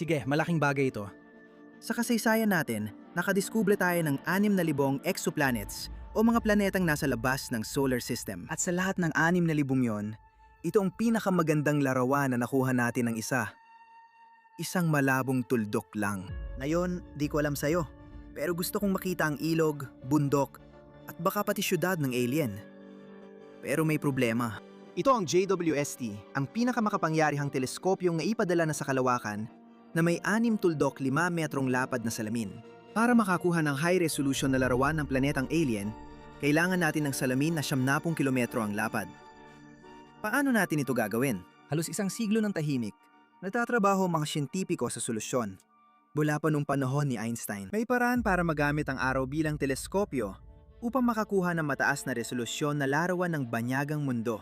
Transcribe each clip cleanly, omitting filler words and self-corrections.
Sige, malaking bagay ito. Sa kasaysayan natin, nakadiskubre tayo ng 6,000 exoplanets o mga planetang nasa labas ng solar system. At sa lahat ng 6,000 yon, ito ang pinakamagandang larawan na nakuha natin ng isa. Isang malabong tuldok lang. Ngayon, di ko alam sa'yo, pero gusto kong makita ang ilog, bundok, at baka pati syudad ng alien. Pero may problema. Ito ang JWST, ang pinakamakapangyarihang teleskopyong naipadala na sa kalawakan na may 6 tuldok 5 metrong lapad na salamin. Para makakuha ng high-resolution na larawan ng planetang alien, kailangan natin ng salamin na 70 kilometro ang lapad. Paano natin ito gagawin? Halos isang siglo ng tahimik, nagtatrabaho ang mga siyentipiko sa solusyon. Mula pa nung panahon ni Einstein, may paraan para magamit ang araw bilang teleskopyo upang makakuha ng mataas na resolusyon na larawan ng banyagang mundo,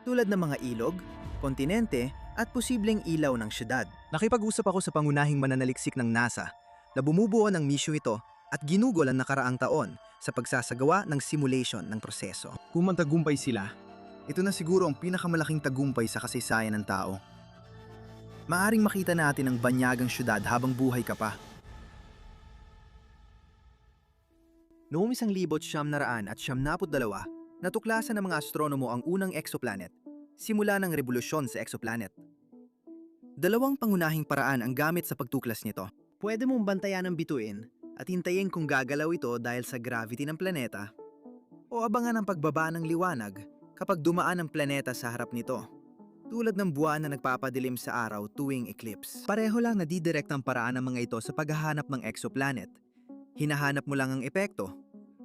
tulad ng mga ilog, kontinente, at posibleng ilaw ng syudad. Nakipag-usap ako sa pangunahing mananaliksik ng NASA na bumubuo ng misyon ito at ginugol ang nakaraang taon sa pagsasagawa ng simulation ng proseso. Kung mantagumpay sila, ito na siguro ang pinakamalaking tagumpay sa kasaysayan ng tao. Maaring makita natin ang banyagang syudad habang buhay ka pa. Noong 1992, natuklasan ng mga astronomo ang unang exoplanet, simula ng revolusyon sa exoplanet. Dalawang pangunahing paraan ang gamit sa pagtuklas nito. Pwede mong bantayan ng bituin at hintayin kung gagalaw ito dahil sa gravity ng planeta, o abangan ang pagbaba ng liwanag kapag dumaan ang planeta sa harap nito, tulad ng buwan na nagpapadilim sa araw tuwing eclipse. Pareho lang nadidirect ang paraan ng mga ito sa paghahanap ng exoplanet. Hinahanap mo lang ang epekto.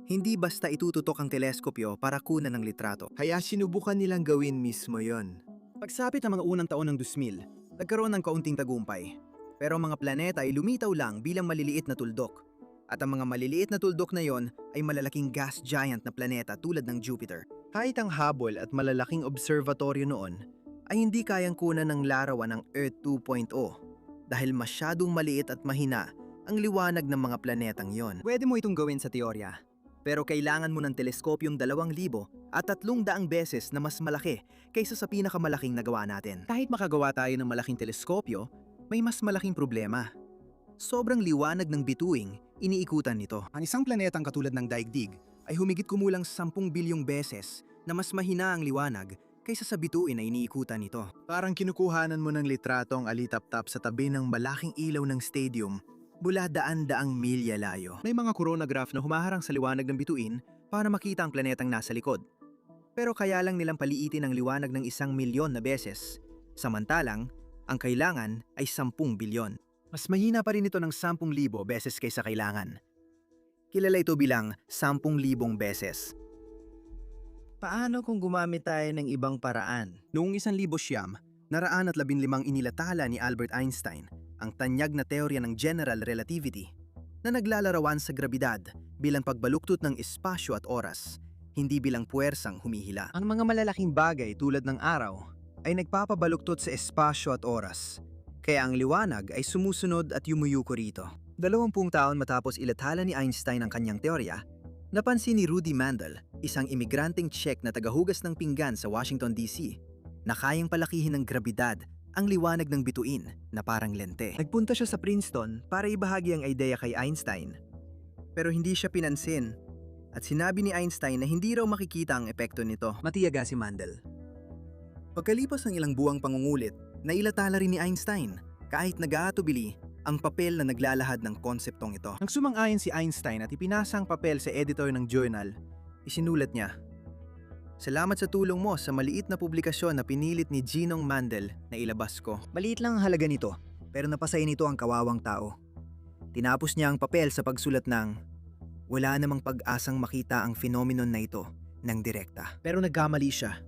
Hindi basta itututok ang teleskopyo para kunan ng litrato. Kaya sinubukan nilang gawin mismo yon. Pagsapit ng mga unang taon ng 2000, nagkaroon ng kaunting tagumpay. Pero ang mga planeta ay lumitaw lang bilang maliliit na tuldok. At ang mga maliliit na tuldok na yon ay malalaking gas giant na planeta tulad ng Jupiter. Kahit ang Hubble at malalaking observatoryo noon ay hindi kayang kunan ng larawan ng Earth 2.0 dahil masyadong maliit at mahina ang liwanag ng mga planetang yon. Pwede mo itong gawin sa teorya. Pero kailangan mo ng teleskopyong 2,000 at 300 beses na mas malaki kaysa sa pinakamalaking nagawa natin. Kahit makagawa tayo ng malaking teleskopyo, may mas malaking problema. Sobrang liwanag ng bituing, iniikutan nito. Ang isang planetang katulad ng daigdig ay humigit kumulang 10 bilyong beses na mas mahina ang liwanag kaysa sa bituin na iniikutan nito. Parang kinukuhanan mo ng litrato ang alitap-tap sa tabi ng malaking ilaw ng stadium mula daan-daang milya layo. May mga coronagraph na humaharang sa liwanag ng bituin para makita ang planetang nasa likod. Pero kaya lang nilang paliitin ang liwanag ng 1,000,000 na beses, samantalang ang kailangan ay 10 bilyon. Mas mahina pa rin ito ng 10,000 beses kaysa kailangan. Kilala ito bilang 10,000 beses. Paano kung gumamit tayo ng ibang paraan? Noong 1915, inilathala ni Albert Einstein ang tanyag na teorya ng general relativity na naglalarawan sa grabidad bilang pagbaluktot ng espasyo at oras, hindi bilang puwersang humihila. Ang mga malalaking bagay tulad ng araw ay nagpapabaluktot sa espasyo at oras, kaya ang liwanag ay sumusunod at yumuyuko rito. 20 taon matapos ilathala ni Einstein ang kanyang teorya, napansin ni Rudy Mandel, isang imigranteng Czech na tagahugas ng pinggan sa Washington, D.C., na kayang palakihin ng grabidad ang liwanag ng bituin na parang lente. Nagpunta siya sa Princeton para ibahagi ang ideya kay Einstein. Pero hindi siya pinansin at sinabi ni Einstein na hindi raw makikita ang epekto nito. Matiyaga si Mandel. Pagkalipas ng ilang buwang pangungulit, nailathala rin ni Einstein kahit nag-aatubili ang papel na naglalahad ng konseptong ito. Nang sumang-ayon si Einstein at ipinasa ang papel sa editor ng journal, isinulat niya, "Salamat sa tulong mo sa maliit na publikasyon na pinilit ni Ginong Mandel na ilabas ko. Maliit lang ang halaga nito, pero napasaya nito ang kawawang tao." Tinapos niya ang papel sa pagsulat ng, "Wala namang pag-asang makita ang phenomenon na ito ng direkta." Pero nagkamali siya.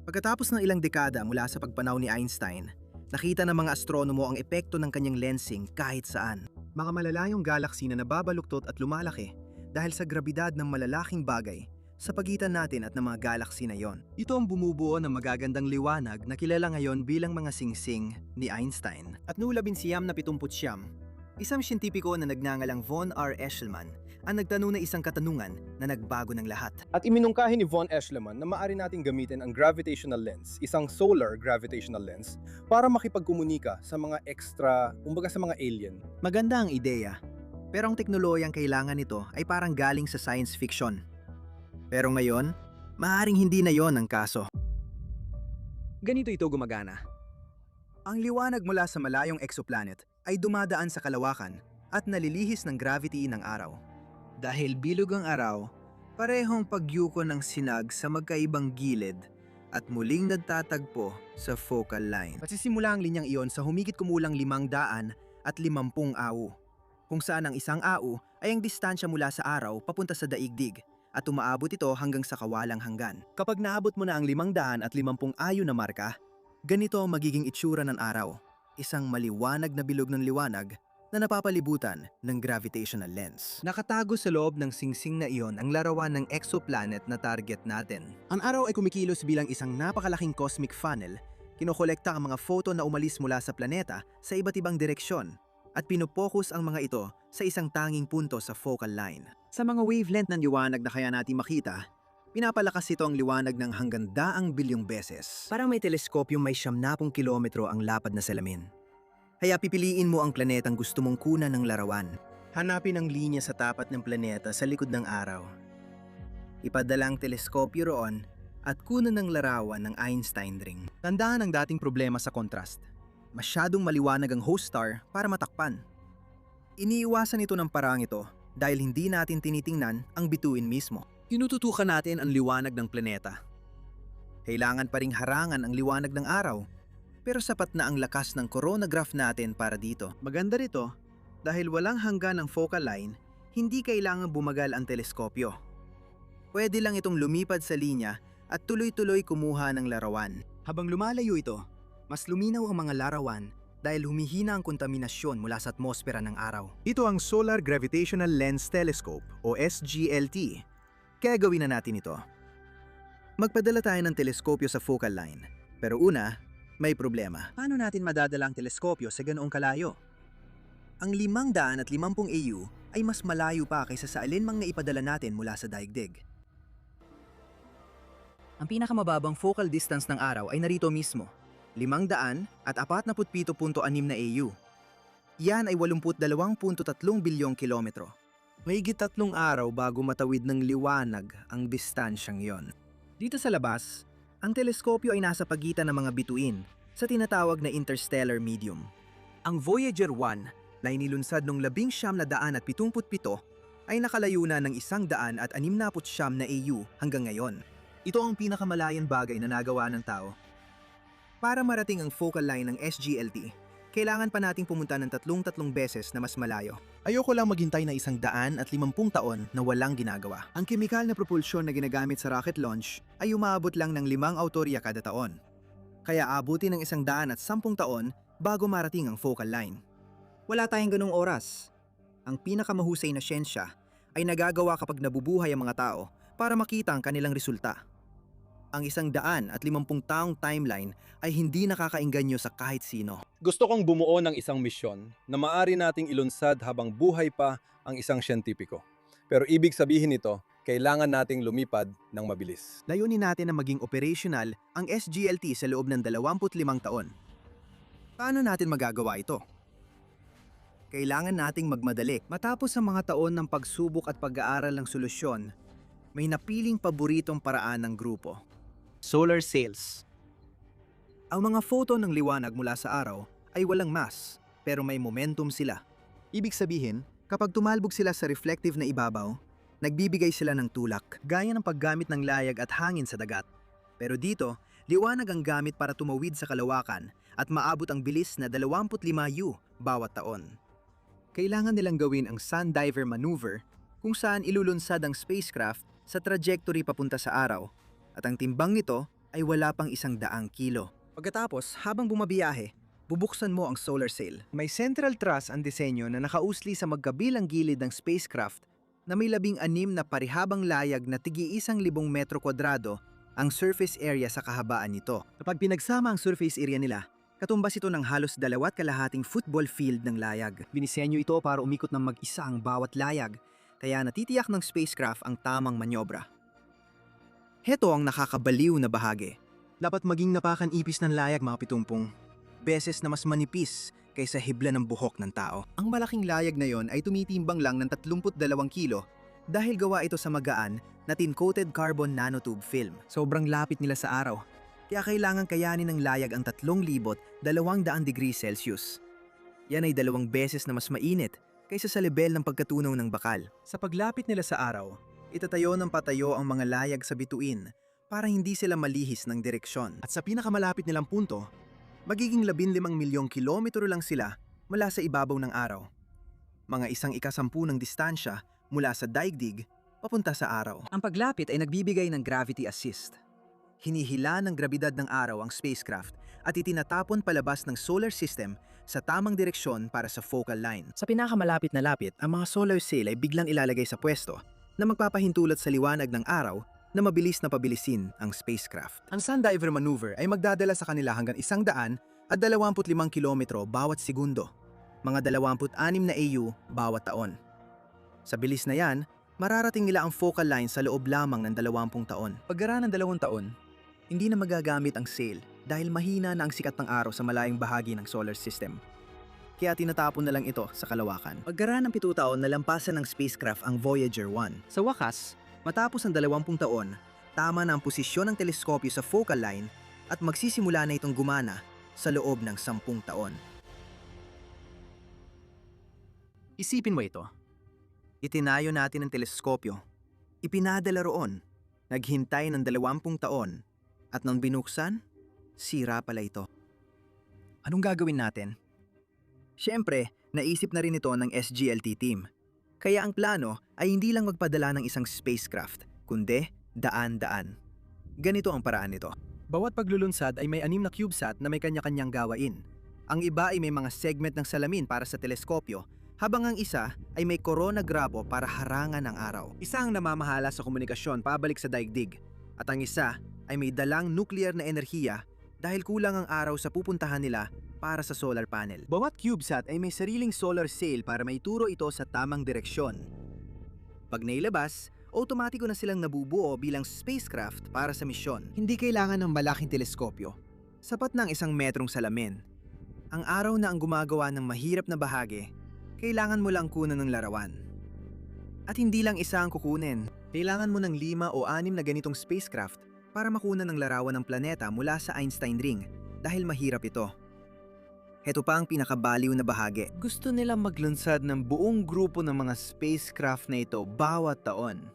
Pagkatapos ng ilang dekada mula sa pagpanaw ni Einstein, nakita ng mga astronomo ang epekto ng kanyang lensing kahit saan. Mga malalayong galaksi na nababaluktot at lumalaki dahil sa grabidad ng malalaking bagay sa pagitan natin at ng mga galaksi na yon. Ito ang bumubuo ng magagandang liwanag na kilala ngayon bilang mga singsing ni Einstein. At noong 1979, Isang siyentipiko na nagngangalang Von R. Eshelman ang nagtanong na isang katanungan na nagbago ng lahat. At iminungkahi ni Von Eshelman na maaari nating gamitin ang gravitational lens, isang solar gravitational lens, para makipagkomunika sa mga sa mga alien. Maganda ang ideya, pero ang teknolohiyang kailangan nito ay parang galing sa science fiction. Pero ngayon, maaaring hindi na yon ang kaso. Ganito ito gumagana. Ang liwanag mula sa malayong exoplanet ay dumadaan sa kalawakan at nalilihis ng gravity ng araw. Dahil bilog ang araw, parehong pagyuko ng sinag sa magkaibang gilid at muling nagtatagpo sa focal line. Nagsisimula ang linyang iyon sa humigit kumulang 550 AU, kung saan ang isang AU ay ang distansya mula sa araw papunta sa daigdig at umaabot ito hanggang sa kawalang hanggan. Kapag naabot mo na ang 550 AU na marka, ganito ang magiging itsura ng araw. Isang maliwanag na bilog ng liwanag na napapalibutan ng gravitational lens. Nakatago sa loob ng singsing na iyon ang larawan ng exoplanet na target natin. Ang araw ay kumikilos bilang isang napakalaking cosmic funnel, kinokolekta ang mga photon na umalis mula sa planeta sa iba't ibang direksyon at pinupokus ang mga ito sa isang tanging punto sa focal line. Sa mga wavelength ng liwanag na kaya natin makita, pinapalakas ito ang liwanag ng hanggang 100 bilyong beses. Parang may teleskopyo may 70 kilometro ang lapad na salamin. Kaya pipiliin mo ang planetang gusto mong kunan ng larawan. Hanapin ang linya sa tapat ng planeta sa likod ng araw. Ipadala ang teleskopyo roon at kunan ng larawan ng Einstein ring. Tandaan ang dating problema sa contrast. Masyadong maliwanag ang host star para matakpan. Iniiwasan ito ng paraang ito dahil hindi natin tinitingnan ang bituin mismo. Tinututukan natin ang liwanag ng planeta. Kailangan pa ring harangan ang liwanag ng araw, pero sapat na ang lakas ng coronagraph natin para dito. Maganda rito, dahil walang hanggan ang focal line, hindi kailangan bumagal ang teleskopyo. Pwede lang itong lumipad sa linya at tuloy-tuloy kumuha ng larawan. Habang lumalayo ito, mas luminaw ang mga larawan dahil humihina ang kontaminasyon mula sa atmosfera ng araw. Ito ang Solar Gravitational Lens Telescope o SGLT. Kaya gawin na natin ito. Magpadala tayo ng teleskopyo sa focal line. Pero una, may problema. Paano natin madadala ang teleskopyo sa ganoong kalayo? Ang 550 AU ay mas malayo pa kaysa sa alinmang naipadala natin mula sa daigdig. Ang pinakamababang focal distance ng araw ay narito mismo, 547.6 na AU. Yan ay 82.3 bilyong kilometro. Mahigit 3 araw bago matawid ng liwanag ang distansyang yon. Dito sa labas, ang teleskopyo ay nasa pagitan ng mga bituin sa tinatawag na interstellar medium. Ang Voyager 1 na inilunsad noong 1977 ay nakalayo na ng 169 na AU hanggang ngayon. Ito ang pinakamalayan bagay na nagawa ng tao. Para marating ang focal line ng SGLT, kailangan pa nating pumunta ng 33 beses na mas malayo. Ayoko lang maghintay na 150 taon na walang ginagawa. Ang kemikal na propulsyon na ginagamit sa rocket launch ay umaabot lang ng 5 autorya kada taon. Kaya abutin ng 110 taon bago marating ang focal line. Wala tayong ganung oras. Ang pinakamahusay na siyensya ay nagagawa kapag nabubuhay ang mga tao para makita ang kanilang resulta. Ang 150 taong timeline ay hindi nakakaengganyo sa kahit sino. Gusto kong bumuo ng isang misyon na maaari nating ilunsad habang buhay pa ang isang siyentipiko. Pero ibig sabihin nito, kailangan nating lumipad ng mabilis. Layunin natin na maging operational ang SGLT sa loob ng 25 taon. Paano natin magagawa ito? Kailangan nating magmadali. Matapos ang mga taon ng pagsubok at pag-aaral ng solusyon, may napiling paboritong paraan ng grupo. Solar sails. Ang mga photon ng liwanag mula sa araw ay walang mass, pero may momentum sila. Ibig sabihin, kapag tumalbog sila sa reflective na ibabaw, nagbibigay sila ng tulak, gaya ng paggamit ng layag at hangin sa dagat. Pero dito, liwanag ang gamit para tumawid sa kalawakan at maabot ang bilis na 25 U bawat taon. Kailangan nilang gawin ang sun diver maneuver kung saan ilulunsad ang spacecraft sa trajectory papunta sa araw at ang timbang nito ay wala pang 100 kilo. Pagkatapos, habang bumabiyahe, bubuksan mo ang solar sail. May central truss ang disenyo na nakausli sa magkabilang gilid ng spacecraft na may 16 na parihabang layag na tigi-1,000 metro kwadrado ang surface area sa kahabaan nito. Kapag pinagsama ang surface area nila, Katumbas ito ng halos 2.5 football field ng layag. Binisenyo ito para umikot ng mag-isa ang bawat layag, kaya natitiyak ng spacecraft ang tamang manyobra. Heto ang nakakabaliw na bahagi. Dapat maging napakan-ipis ng layag mga pitumpong. Beses na mas manipis kaysa hibla ng buhok ng tao. Ang malaking layag na yon ay tumitimbang lang ng 32 kilo dahil gawa ito sa magaan na tin-coated carbon nanotube film. Sobrang lapit nila sa araw. Kaya kailangan kayanin ng layag ang 3,200 degrees Celsius. Yan ay 2 beses na mas mainit kaysa sa level ng pagkatunaw ng bakal. Sa paglapit nila sa araw, itatayo ng patayo ang mga layag sa bituin para hindi sila malihis ng direksyon. At sa pinakamalapit nilang punto, magiging 15 milyong kilometro lang sila mula sa ibabaw ng araw. Mga 1/10 ng distansya mula sa daigdig papunta sa araw. Ang paglapit ay nagbibigay ng gravity assist. Hinihila ng grabidad ng araw ang spacecraft at itinatapon palabas ng solar system sa tamang direksyon para sa focal line. Sa pinakamalapit na lapit, ang mga solar sail ay biglang ilalagay sa pwesto na magpapahintulot sa liwanag ng araw na mabilis na pabilisin ang spacecraft. Ang Sundiver maneuver ay magdadala sa kanila hanggang 125 kilometro bawat segundo, mga 26 na AU bawat taon. Sa bilis na yan, mararating nila ang focal line sa loob lamang ng 20 taon. Pagkaraan ng 2 taon, hindi na magagamit ang sail dahil mahina na ang sikat ng araw sa malayong bahagi ng solar system. Kaya tinatapon na lang ito sa kalawakan. Pagkaraan ng 7 taon, nalampasan ng spacecraft ang Voyager 1. Sa wakas, matapos ang 20 taon, tama na ang posisyon ng teleskopyo sa focal line at magsisimula na itong gumana sa loob ng 10 taon. Isipin mo ito. Itinayo natin ang teleskopyo. Ipinadala roon. Naghintay ng 20 taon. At nang binuksan, sira pala ito. Anong gagawin natin? Siyempre, naisip na rin ito ng SGLT team. Kaya ang plano ay hindi lang magpadala ng isang spacecraft, kundi daan-daan. Ganito ang paraan nito. Bawat paglulunsad ay may 6 na CubeSat na may kanya-kanyang gawain. Ang iba ay may mga segment ng salamin para sa teleskopyo, habang ang isa ay may corona grabo para harangan ang araw. Isa ang namamahala sa komunikasyon pabalik sa daigdig, at ang isa ay may dalang nuclear na enerhiya dahil kulang ang araw sa pupuntahan nila para sa solar panel. Bawat CubeSat ay may sariling solar sail para maituro ito sa tamang direksyon. Pag nailabas, otomatiko na silang nabubuo bilang spacecraft para sa misyon. Hindi kailangan ng malaking teleskopyo. Sapat na ang 1 metrong salamin. Ang araw na ang gumagawa ng mahirap na bahagi, kailangan mo lang kunan ng larawan. At hindi lang isa ang kukunin. Kailangan mo ng 5 o 6 na ganitong spacecraft para makunan ng larawan ng planeta mula sa Einstein Ring dahil mahirap ito. Heto pa ang pinakabaliw na bahagi. Gusto nilang maglunsad ng buong grupo ng mga spacecraft na ito bawat taon.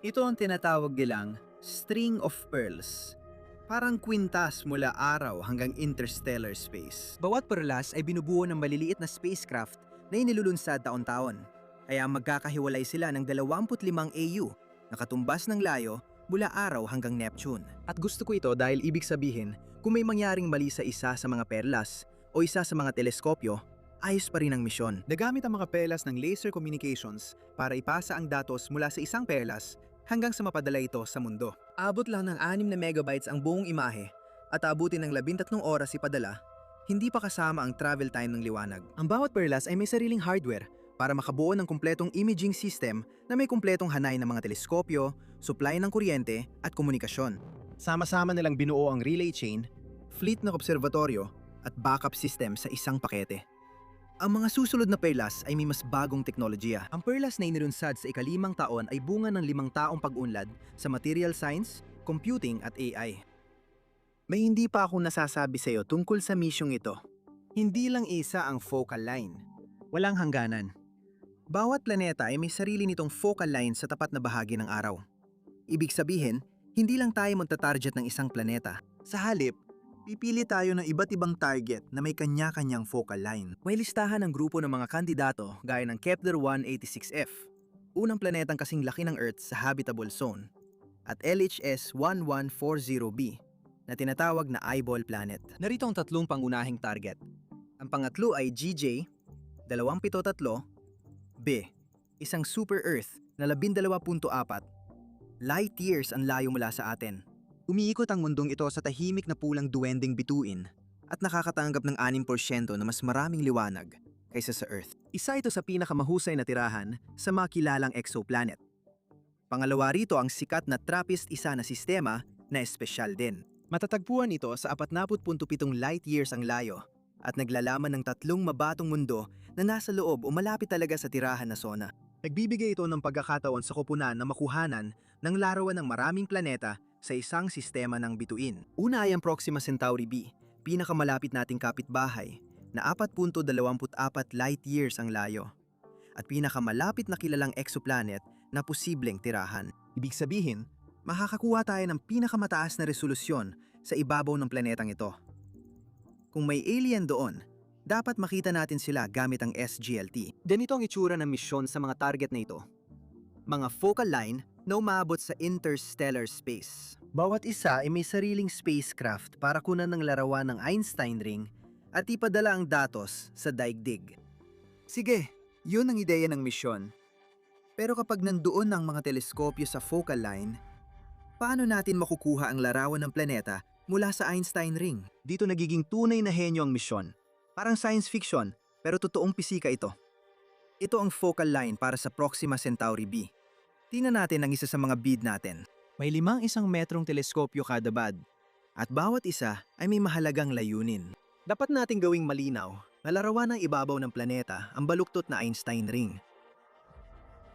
Ito ang tinatawag nilang String of Pearls. Parang kwintas mula araw hanggang interstellar space. Bawat perlas ay binubuo ng maliliit na spacecraft na inilulunsad taon-taon. Kaya magkakahiwalay sila ng 25 AU na katumbas ng layo mula araw hanggang Neptune. At gusto ko ito dahil ibig sabihin, kung may mangyaring mali sa isa sa mga perlas o isa sa mga teleskopyo, ayos pa rin ang misyon. Nagamit ang mga perlas ng laser communications para ipasa ang datos mula sa isang perlas hanggang sa mapadala ito sa mundo. Abot lang ng 6 na megabytes ang buong imahe at abutin ng 13 oras ipadala, hindi pa kasama ang travel time ng liwanag. Ang bawat perlas ay may sariling hardware para makabuo ng kumpletong imaging system na may kumpletong hanay ng mga teleskopyo, supply ng kuryente at komunikasyon. Sama-sama nilang binuo ang relay chain, fleet ng observatoryo at backup system sa isang pakete. Ang mga susunod na perlas ay may mas bagong teknolohiya. Ang perlas na inilunsad sa ika-5 taon ay bunga ng 5 taong pag-unlad sa material science, computing at AI. May hindi pa akong nasasabi sa iyo tungkol sa misyong ito. Hindi lang isa ang focal line. Walang hangganan. Bawat planeta ay may sarili nitong focal line sa tapat na bahagi ng araw. Ibig sabihin, hindi lang tayo magta-target ng isang planeta. Sa halip, pipili tayo ng iba't ibang target na may kanya-kanyang focal line. May listahan ng grupo ng mga kandidato gaya ng Kepler 186f, unang planetang kasing laki ng Earth sa habitable zone, at LHS 1140b, na tinatawag na eyeball planet. Narito ang 3 pangunahing target. Ang pangatlo ay GJ 273b, isang super Earth na 12.4 light years ang layo mula sa atin. Umiikot ang mundong ito sa tahimik na pulang duwending bituin at nakakatanggap ng 6% na mas maraming liwanag kaysa sa Earth. Isa ito sa pinakamahusay na tirahan sa mga kilalang exoplanet. Pangalawa rito ang sikat na TRAPPIST-1 na sistema na espesyal din. Matatagpuan ito sa 40.7 light years ang layo at naglalaman ng 3 mabatong mundo na nasa loob o malapit talaga sa tirahan na sona. Nagbibigay ito ng pagkakataon sa koponan na makuhanan ng larawan ng maraming planeta sa isang sistema ng bituin. Una ay ang Proxima Centauri b, pinakamalapit nating kapitbahay, na 4.24 light years ang layo. At pinakamalapit na kilalang exoplanet na posibleng tirahan. Ibig sabihin, makakakuha tayo ng pinakamataas na resolusyon sa ibabaw ng planetang ito. Kung may alien doon, dapat makita natin sila gamit ang SGLT. Ganito ang itsura ng misyon sa mga target na ito. Mga focal line na umaabot sa interstellar space. Bawat isa ay may sariling spacecraft para kunan ng larawan ng Einstein ring at ipadala ang datos sa daigdig. Sige, yun ang ideya ng misyon. Pero kapag nandoon ang mga teleskopyo sa focal line, paano natin makukuha ang larawan ng planeta mula sa Einstein ring? Dito nagiging tunay na henyo ang misyon. Parang science fiction, pero totoong pisika ito. Ito ang focal line para sa Proxima Centauri b. Tingnan natin ang isa sa mga bead natin. May 5 1 metrong teleskopyo kada bad, at bawat isa ay may mahalagang layunin. Dapat nating gawing malinaw na larawan ng ibabaw ng planeta ang baluktot na Einstein ring.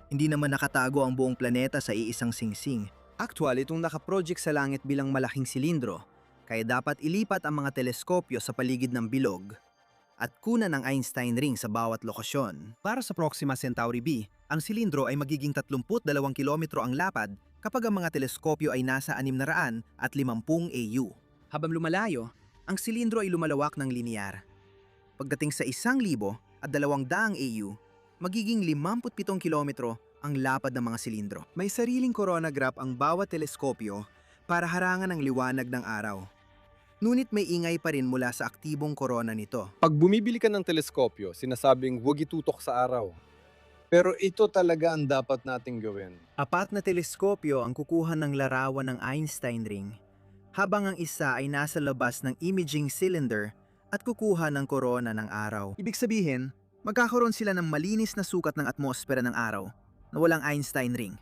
Hindi naman nakatago ang buong planeta sa iisang singsing. Actually, itong nakaproject sa langit bilang malaking silindro, kaya dapat ilipat ang mga teleskopyo sa paligid ng bilog at kunan ng Einstein ring sa bawat lokasyon. Para sa Proxima Centauri b, ang silindro ay magiging 32 kilometro ang lapad kapag ang mga teleskopyo ay nasa 650 AU. Habang lumalayo, ang silindro ay lumalawak ng linear. Pagdating sa 1,200 AU, magiging 57 kilometro ang lapad ng mga silindro. May sariling coronagraph ang bawat teleskopyo para harangan ang liwanag ng araw. Ngunit may ingay pa rin mula sa aktibong korona nito. Pag bumibili ka ng teleskopyo, sinasabing huwag itutok sa araw. Pero ito talaga ang dapat nating gawin. 4 na teleskopyo ang kukuha ng larawan ng Einstein ring, habang ang isa ay nasa labas ng imaging cylinder at kukuha ng korona ng araw. Ibig sabihin, magkakaroon sila ng malinis na sukat ng atmosfera ng araw na walang Einstein ring,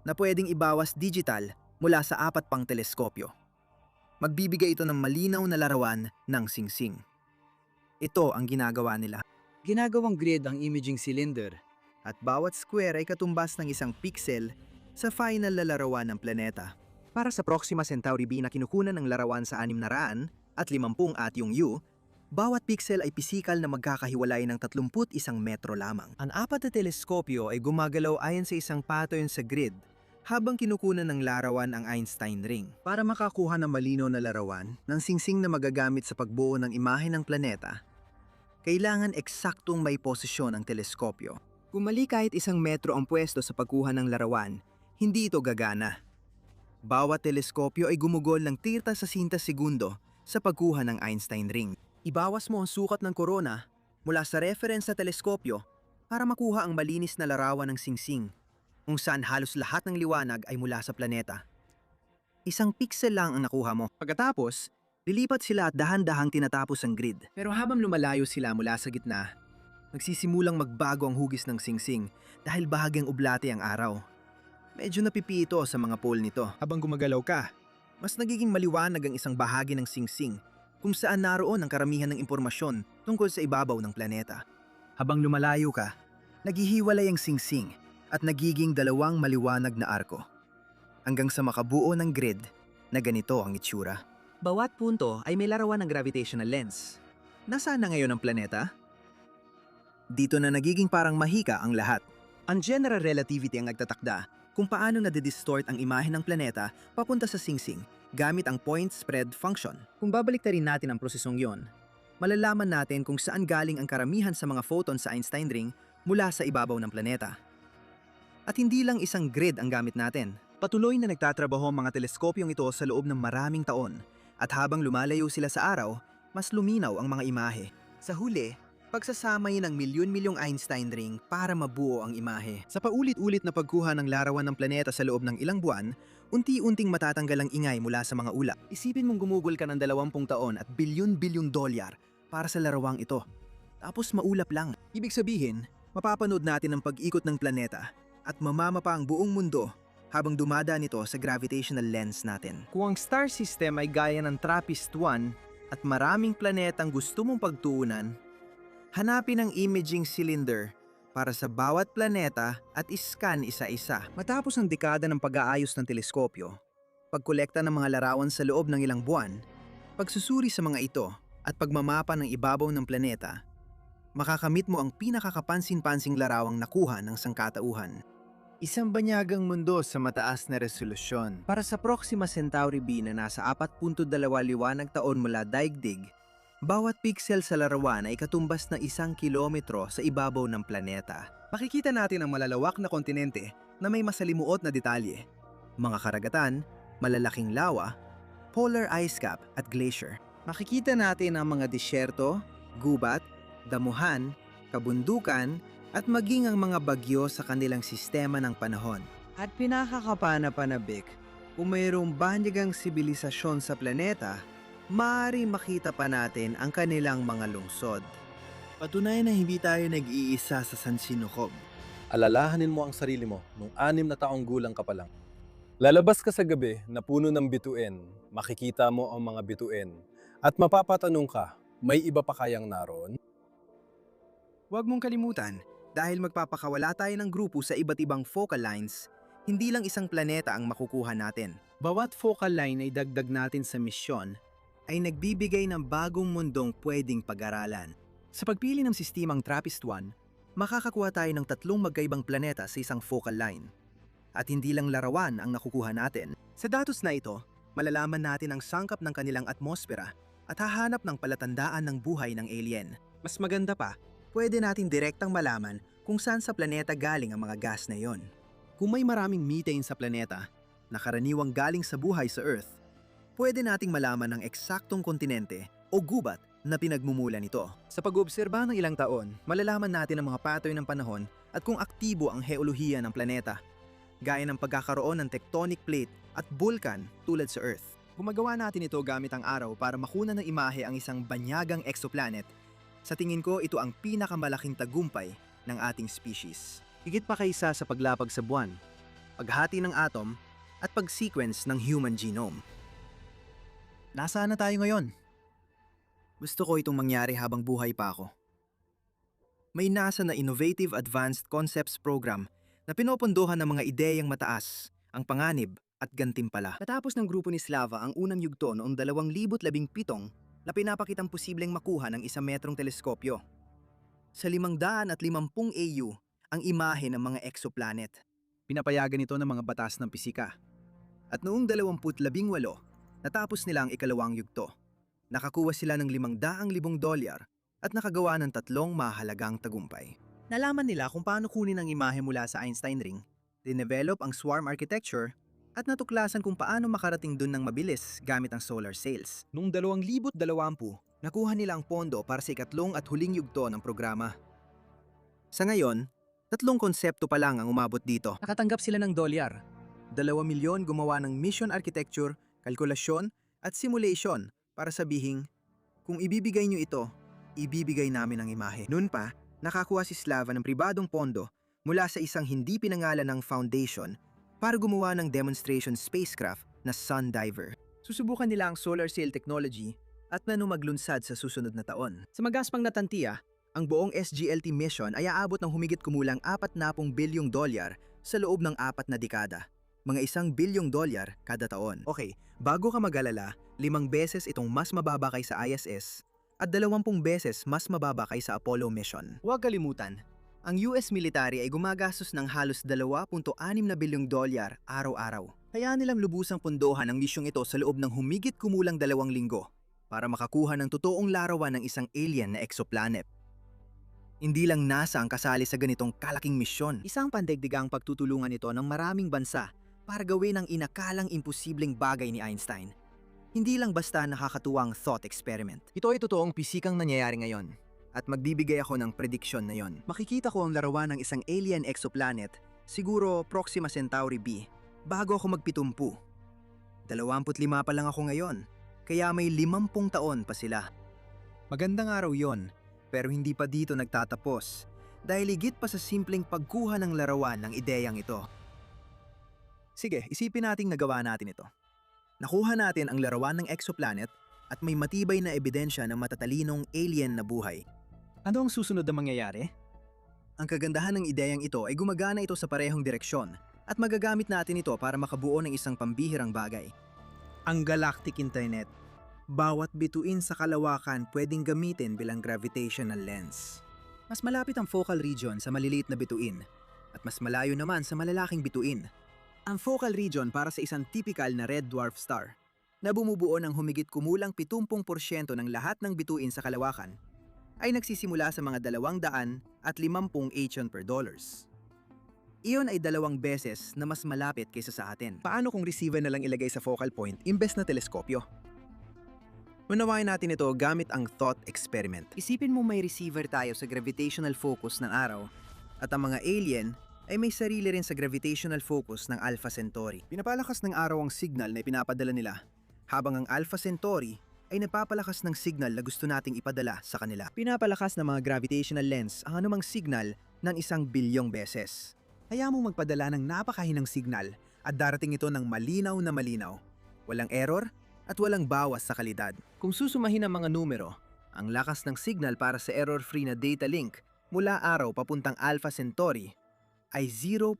na pwedeng ibawas digital mula sa 4 pang teleskopyo. Magbibigay ito ng malinaw na larawan ng singsing. Ito ang ginagawa nila. Ginagawang grid ang imaging cylinder at bawat square ay katumbas ng isang pixel sa final na larawan ng planeta. Para sa Proxima Centauri b na kinukunan ng larawan sa 600 at 50 atyong U, bawat pixel ay pisikal na magkakahiwalay ng 31 metro lamang. Ang 4 na teleskopyo ay gumagalaw ayon sa isang pattern sa grid habang kinukunan ng larawan ang Einstein ring. Para makakuha ng malinaw na larawan ng singsing na magagamit sa pagbuo ng imahe ng planeta, kailangan eksaktong may posisyon ang teleskopyo. Kung mali kahit 1 metro ang pwesto sa pagkuha ng larawan, hindi ito gagana. Bawat teleskopyo ay gumugol ng 30 segundo sa pagkuha ng Einstein ring. Ibawas mo ang sukat ng korona mula sa reference sa teleskopyo para makuha ang malinis na larawan ng singsing, kung saan halos lahat ng liwanag ay mula sa planeta. 1 pixel lang ang nakuha mo. Pagkatapos, lilipat sila at dahan-dahang tinatapos ang grid. Pero habang lumalayo sila mula sa gitna, nagsisimulang magbago ang hugis ng singsing dahil bahagyang ublate ang araw. Medyo napipito sa mga pole nito. Habang gumagalaw ka, mas nagiging maliwanag ang isang bahagi ng singsing kung saan naroon ang karamihan ng impormasyon tungkol sa ibabaw ng planeta. Habang lumalayo ka, naghihiwalay ang singsing at nagiging 2 maliwanag na arko, hanggang sa makabuo ng grid na ganito ang itsura. Bawat punto ay may larawan ng gravitational lens. Nasaan na ngayon ang planeta? Dito na nagiging parang mahika ang lahat. Ang general relativity ang nagtatakda kung paano nadidistort ang imahe ng planeta papunta sa singsing gamit ang point spread function. Kung babaliktarin natin ang prosesong yon, malalaman natin kung saan galing ang karamihan sa mga photons sa Einstein ring mula sa ibabaw ng planeta. At hindi lang isang grid ang gamit natin. Patuloy na nagtatrabaho ang mga teleskopyong ito sa loob ng maraming taon, at habang lumalayo sila sa araw, mas luminaw ang mga imahe. Sa huli, pagsasamay ng milyon-milyong Einstein ring para mabuo ang imahe. Sa paulit-ulit na pagkuha ng larawan ng planeta sa loob ng ilang buwan, unti-unting matatanggal ang ingay mula sa mga ulap. Isipin mong gumugol ka ng 20 taon at bilyon-bilyong dolyar para sa larawang ito. Tapos maulap lang. Ibig sabihin, mapapanood natin ang pag-ikot ng planeta at mamamapa ang buong mundo habang dumadaan ito sa gravitational lens natin. Kung ang star system ay gaya ng TRAPPIST-1 at maraming planetang gusto mong pagtuunan, hanapin ang imaging cylinder para sa bawat planeta at iskan isa-isa. Matapos ang dekada ng pag-aayos ng teleskopyo, pagkolekta ng mga larawan sa loob ng ilang buwan, pagsusuri sa mga ito at pagmamapa ng ibabaw ng planeta, makakamit mo ang pinakakapansin-pansing larawang nakuha ng sangkatauhan. Isang banyagang mundo sa mataas na resolusyon. Para sa Proxima Centauri b na nasa 4.2 liwanag taon mula daigdig, bawat pixel sa larawan ay katumbas ng 1 kilometro sa ibabaw ng planeta. Makikita natin ang malalawak na kontinente na may masalimuot na detalye. Mga karagatan, malalaking lawa, polar ice cap at glacier. Makikita natin ang mga disyerto, gubat, damuhan, kabundukan, at maging ang mga bagyo sa kanilang sistema ng panahon. At pinakakapanapanabik, kung mayroong banyagang sibilisasyon sa planeta, maaari makita pa natin ang kanilang mga lungsod. Patunay na hindi tayo nag-iisa sa Sansinukob. Alalahanin mo ang sarili mo nung 6 na taong gulang ka pa lang. Lalabas ka sa gabi na puno ng bituin, makikita mo ang mga bituin, at mapapatanong ka, may iba pa kayang naroon? Huwag mong kalimutan, dahil magpapakawala tayo ng grupo sa iba't ibang focal lines, hindi lang isang planeta ang makukuha natin. Bawat focal line ay dagdag natin sa misyon ay nagbibigay ng bagong mundong pwedeng pag-aralan. Sa pagpili ng sistemang TRAPPIST-1, makakakuha tayo ng 3 magkaibang planeta sa isang focal line. At hindi lang larawan ang nakukuha natin. Sa datos na ito, malalaman natin ang sangkap ng kanilang atmosfera at hahanap ng palatandaan ng buhay ng alien. Mas maganda pa, pwede natin direktang malaman kung saan sa planeta galing ang mga gas na yon. Kung may maraming methane sa planeta na karaniwang galing sa buhay sa Earth, pwede nating malaman ang eksaktong kontinente o gubat na pinagmumula nito. Sa pag-oobserba ng ilang taon, malalaman natin ang mga pattern ng panahon at kung aktibo ang heolohiya ng planeta, gaya ng pagkakaroon ng tectonic plate at bulkan tulad sa Earth. Gumagawa natin ito gamit ang araw para makuna ng imahe ang isang banyagang exoplanet. Sa tingin ko, ito ang pinakamalaking tagumpay ng ating species. Higit pa kaysa sa paglapag sa buwan, paghati ng atom, at pag-sequence ng human genome. Nasaan na tayo ngayon? Gusto ko itong mangyari habang buhay pa ako. May NASA na Innovative Advanced Concepts Program na pinopondohan ng mga ideyang mataas, ang panganib at gantimpala. Natapos ng grupo ni Slava ang unang yugto noong 2017 na pinapakitang posibleng makuha ng 1 metrong teleskopyo. Sa 550 AU ang imahe ng mga exoplanet. Pinapayagan ito ng mga batas ng pisika. At noong 2018, natapos nila ang ikalawang yugto. Nakakuha sila ng $500,000 at nakagawa ng 3 mahalagang tagumpay. Nalaman nila kung paano kunin ang imahe mula sa Einstein ring, dinevelop ang swarm architecture, at natuklasan kung paano makarating dun ng mabilis gamit ang solar sails. Noong 2020, nakuha nila ang pondo para sa ikatlong at huling yugto ng programa. Sa ngayon, 3 konsepto pa lang ang umabot dito. Nakatanggap sila ng dolyar. 2 milyon gumawa ng mission architecture, kalkulasyon, at simulation para sabihing, kung ibibigay nyo ito, ibibigay namin ang imahe. Noon pa, nakakuha si Slava ng pribadong pondo mula sa isang hindi pinangalan ng foundation para gumawa ng demonstration spacecraft na Sun Diver. Susubukan nila ang solar sail technology at plano maglunsad sa susunod na taon. Sa magaspang na tantiya, ang buong SGLT mission ay aabot ng humigit kumulang $40 bilyong sa loob ng 4 na dekada. Mga $1 bilyong kada taon. Okay, bago ka mag-alala, 5 beses itong mas mababa kaysa ISS at 20 beses mas mababa kaysa Apollo mission. Huwag kalimutan, ang US military ay gumagastos ng halos $2.6 na bilyong araw-araw. Kaya nilang lubusang pundohan ang misyong ito sa loob ng humigit kumulang 2 linggo para makakuha ng totoong larawan ng isang alien na exoplanet. Hindi lang NASA ang kasali sa ganitong kalaking misyon. Isang pandaigdigang pagtutulungan ito ng maraming bansa para gawin ang inakalang imposibleng bagay ni Einstein. Hindi lang basta nakakatuwang thought experiment. Ito ay totoong pisikang nangyayari ngayon. At magbibigay ako ng prediksyon na yon. Makikita ko ang larawan ng isang alien exoplanet, siguro Proxima Centauri b, bago ako magpitumpu. 25 pa lang ako ngayon, kaya may 50 taon pa sila. Magandang araw yon, pero hindi pa dito nagtatapos dahil higit pa sa simpleng pagkuha ng larawan ng ideyang ito. Sige, isipin nating nagawa natin ito. Nakuha natin ang larawan ng exoplanet at may matibay na ebidensya ng matatalinong alien na buhay. Ano ang susunod na mangyayari? Ang kagandahan ng ideyang ito ay gumagana ito sa parehong direksyon at magagamit natin ito para makabuo ng isang pambihirang bagay. Ang galactic internet. Bawat bituin sa kalawakan pwedeng gamitin bilang gravitational lens. Mas malapit ang focal region sa maliliit na bituin at mas malayo naman sa malalaking bituin. Ang focal region para sa isang typical na red dwarf star na bumubuo ng humigit kumulang 70% ng lahat ng bituin sa kalawakan ay nagsisimula sa mga 250 Hyon per dollars. Iyon ay 2 beses na mas malapit kaysa sa atin. Paano kung receiver na lang ilagay sa focal point imbes na teleskopyo? Unawain natin ito gamit ang thought experiment. Isipin mo may receiver tayo sa gravitational focus ng araw at ang mga alien ay may sarili rin sa gravitational focus ng Alpha Centauri. Pinapalakas ng araw ang signal na ipinapadala nila, habang ang Alpha Centauri ay napapalakas ng signal na gusto nating ipadala sa kanila. Pinapalakas ng mga gravitational lens ang anumang signal ng 1 bilyong beses. Hayaan mong magpadala ng napakahinang signal at darating ito ng malinaw na malinaw. Walang error at walang bawas sa kalidad. Kung susumahin ang mga numero, ang lakas ng signal para sa error-free na data link mula araw papuntang Alpha Centauri ay 0.000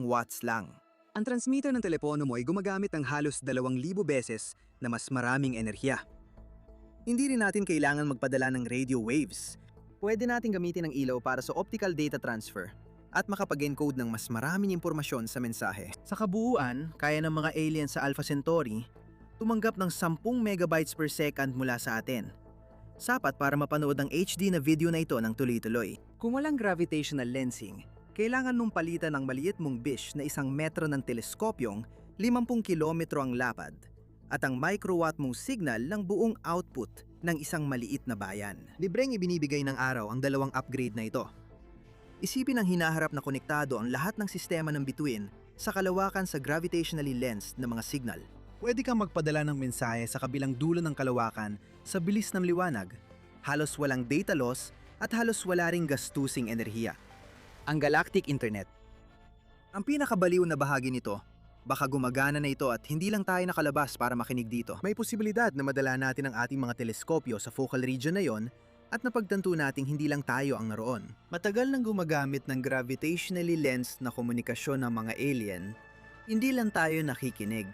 watts lang. Ang transmitter ng telepono mo ay gumagamit ng halos 2,000 beses na mas maraming enerhiya. Hindi rin natin kailangan magpadala ng radio waves. Pwede natin gamitin ang ilaw para sa optical data transfer at makapag-encode ng mas maraming impormasyon sa mensahe. Sa kabuuan, kaya ng mga alien sa Alpha Centauri tumanggap ng 10 megabytes per second mula sa atin. Sapat para mapanood ang HD na video na ito ng tuloy-tuloy. Kung walang gravitational lensing, kailangan mong palitan ng maliit mong dish na 1 metro ng teleskopyong 50 kilometro ang lapad at ang microwatt mong signal ng buong output ng isang maliit na bayan. Libreng ibinibigay ng araw ang 2 upgrade na ito. Isipin ang hinaharap na konektado ang lahat ng sistema ng bituin sa kalawakan sa gravitationally lensed na mga signal. Pwede kang magpadala ng mensahe sa kabilang dulo ng kalawakan sa bilis ng liwanag, halos walang data loss at halos wala ring gastusing enerhiya. Ang galactic internet. Ang pinakabaliw na bahagi nito, baka gumagana na ito at hindi lang tayo nakalabas para makinig dito. May posibilidad na madala natin ang ating mga teleskopyo sa focal region na yon at napagtanto nating hindi lang tayo ang naroon. Matagal nang gumagamit ng gravitationally lensed na komunikasyon ng mga alien, hindi lang tayo nakikinig.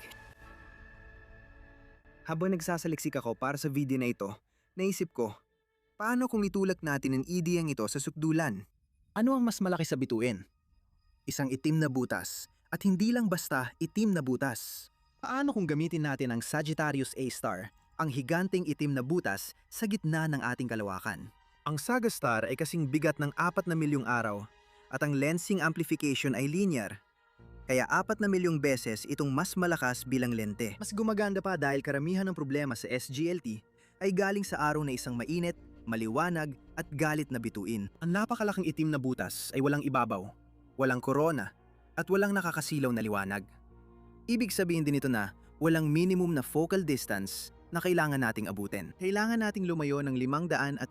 Habang nagsasaliksik ako para sa video na ito, naisip ko, paano kung itulak natin ang ideyang ito sa sukdulan? Ano ang mas malaki sa bituin? Isang itim na butas, at hindi lang basta itim na butas. Paano kung gamitin natin ang Sagittarius A star, ang higanteng itim na butas sa gitna ng ating kalawakan? Ang Saga star ay kasing bigat ng 4 na milyong araw, at ang lensing amplification ay linear. Kaya 4 na milyong beses itong mas malakas bilang lente. Mas gumaganda pa dahil karamihan ng problema sa SGLT ay galing sa araw na isang mainit, maliwanag at galit na bituin. Ang napakalaking itim na butas ay walang ibabaw, walang korona, at walang nakakasilaw na liwanag. Ibig sabihin din ito na walang minimum na focal distance na kailangan nating abutin. Kailangan nating lumayo ng 550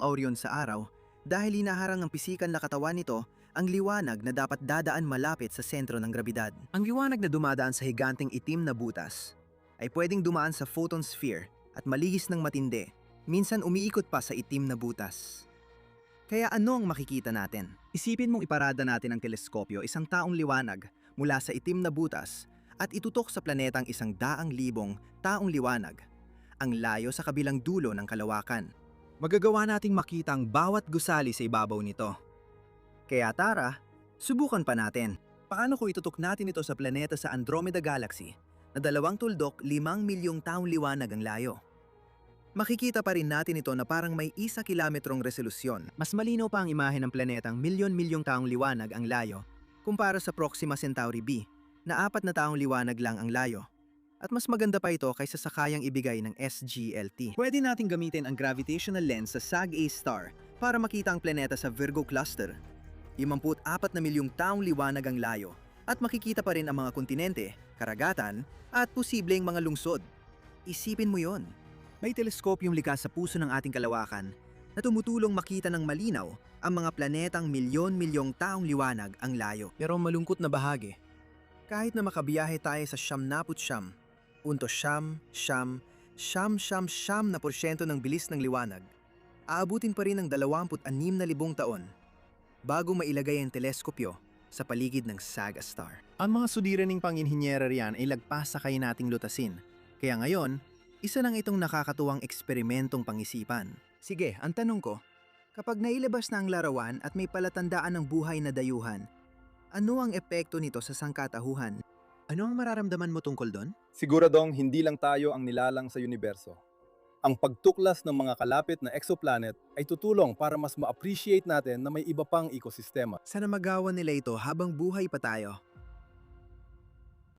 aurion sa araw dahil hinaharang ng pisikal na katawan nito ang liwanag na dapat dadaan malapit sa sentro ng grabidad. Ang liwanag na dumadaan sa higanteng itim na butas ay pwedeng dumaan sa photon sphere at malihis ng matindi, minsan umiikot pa sa itim na butas. Kaya ano ang makikita natin? Isipin mong iparada natin ang teleskopyo 1 taong liwanag mula sa itim na butas at itutok sa planetang 100,000 taong liwanag, ang layo sa kabilang dulo ng kalawakan. Magagawa nating makita ang bawat gusali sa ibabaw nito. Kaya tara, subukan pa natin. Paano kung itutok natin ito sa planeta sa Andromeda Galaxy na 2 tuldok 5 milyong taong liwanag ang layo? Makikita pa rin natin ito na parang may 1 kilometrong resolusyon. Mas malinaw pa ang imahe ng planetang milyon-milyong taong liwanag ang layo kumpara sa Proxima Centauri b na 4 na taong liwanag lang ang layo. At mas maganda pa ito kaysa sa kayang ibigay ng SGLT. Pwede nating gamitin ang gravitational lens sa Sag-A star para makita ang planeta sa Virgo cluster. 54 na milyong taong liwanag ang layo At makikita pa rin ang mga kontinente, karagatan, at posibleng mga lungsod. Isipin mo yon. May teleskopyong likas sa puso ng ating kalawakan na tumutulong makita ng malinaw ang mga planetang milyon-milyong taong liwanag ang layo. Pero ang malungkot na bahagi, kahit na makabiyahe tayo sa 99.9% ng bilis ng liwanag, aabutin pa rin ng 26,000 taon bago mailagay ang teleskopyo sa paligid ng Saga Star. Ang mga sudiraning panginhinyera riyan ay lagpas sa kaya nating lutasin. Kaya ngayon, isa lang itong nakakatuwang eksperimentong pangisipan. Sige, ang tanong ko, kapag nailabas na ang larawan at may palatandaan ng buhay na dayuhan, ano ang epekto nito sa sangkatauhan? Ano ang mararamdaman mo tungkol doon? Siguradong hindi lang tayo ang nilalang sa universo. Ang pagtuklas ng mga kalapit na exoplanet ay tutulong para mas ma-appreciate natin na may iba pang ekosistema. Sana magawa nila ito habang buhay pa tayo.